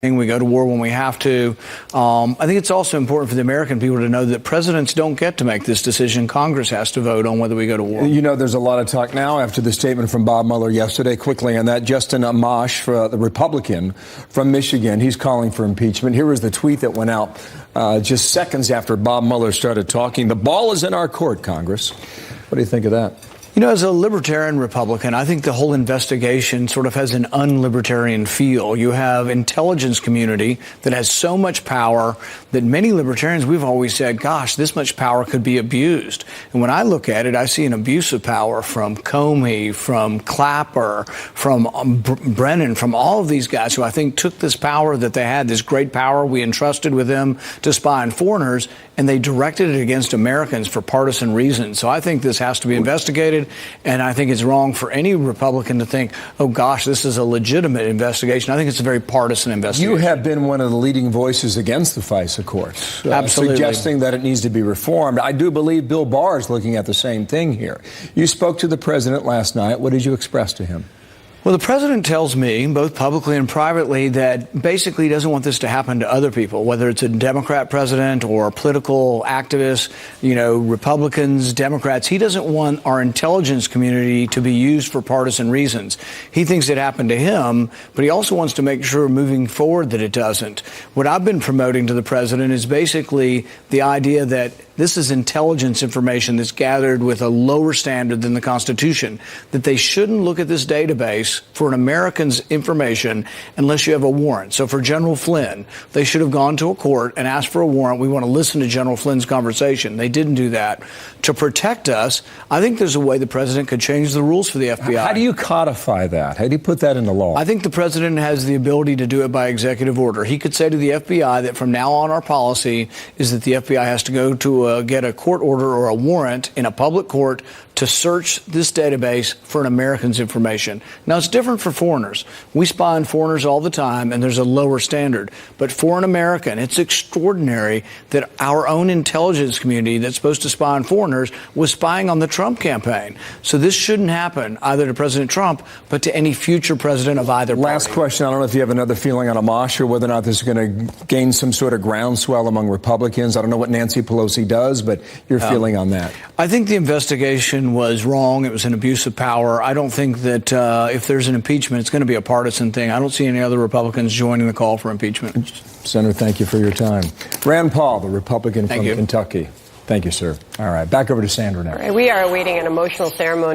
We go to war when we have to. I think it's also important for the American people to know that presidents don't get to make this decision. Congress has to vote on whether we go to war. You know, there's a lot of talk now after the statement from Bob Mueller yesterday. Quickly on that, Justin Amash, the Republican from Michigan, he's calling for impeachment. Here was the tweet that went out just seconds after Bob Mueller started talking. The ball is in our court, Congress. What do you think of that? You know, as a libertarian Republican, I think the whole investigation sort of has an unlibertarian feel. You have intelligence community that has so much power that many libertarians, we've always said, gosh, this much power could be abused. And when I look at it, I see an abuse of power from Comey, from Clapper, from Brennan, from all of these guys who I think took this power that they had, this great power we entrusted with them to spy on foreigners, and they directed it against Americans for partisan reasons. So I think this has to be investigated. And I think it's wrong for any Republican to think, oh, gosh, this is a legitimate investigation. I think it's a very partisan investigation. You have been one of the leading voices against the FISA courts, absolutely, suggesting that it needs to be reformed. I do believe Bill Barr is looking at the same thing here. You spoke to the president last night. What did you express to him? Well, the president tells me, both publicly and privately, that basically he doesn't want this to happen to other people, whether it's a Democrat president or political activists, you know, Republicans, Democrats. He doesn't want our intelligence community to be used for partisan reasons. He thinks it happened to him, but he also wants to make sure moving forward that it doesn't. What I've been promoting to the president is basically the idea that this is intelligence information that's gathered with a lower standard than the Constitution, that they shouldn't look at this database for an American's information unless you have a warrant. So for General Flynn, they should have gone to a court and asked for a warrant. We want to listen to General Flynn's conversation. They didn't do that. To protect us, I think there's a way the president could change the rules for the FBI. How do you codify that? How do you put that in the law? I think the president has the ability to do it by executive order. He could say to the FBI that from now on our policy is that the FBI has to go to get a court order or a warrant in a public court to search this database for an American's information. Now, it's different for foreigners. We spy on foreigners all the time, and there's a lower standard. But for an American, it's extraordinary that our own intelligence community that's supposed to spy on foreigners was spying on the Trump campaign. So this shouldn't happen either to President Trump, but to any future president of either party. Last question. I don't know if you have another feeling on Amash or whether or not this is going to gain some sort of groundswell among Republicans. I don't know what Nancy Pelosi does, but your feeling on that. I think the investigation was wrong. It was an abuse of power. I don't think that if there's an impeachment, it's going to be a partisan thing. I don't see any other Republicans joining the call for impeachment. Senator, thank you for your time. Rand Paul, the Republican from Kentucky. Thank you, sir. All right, back over to Sandra now. We are awaiting an emotional ceremony.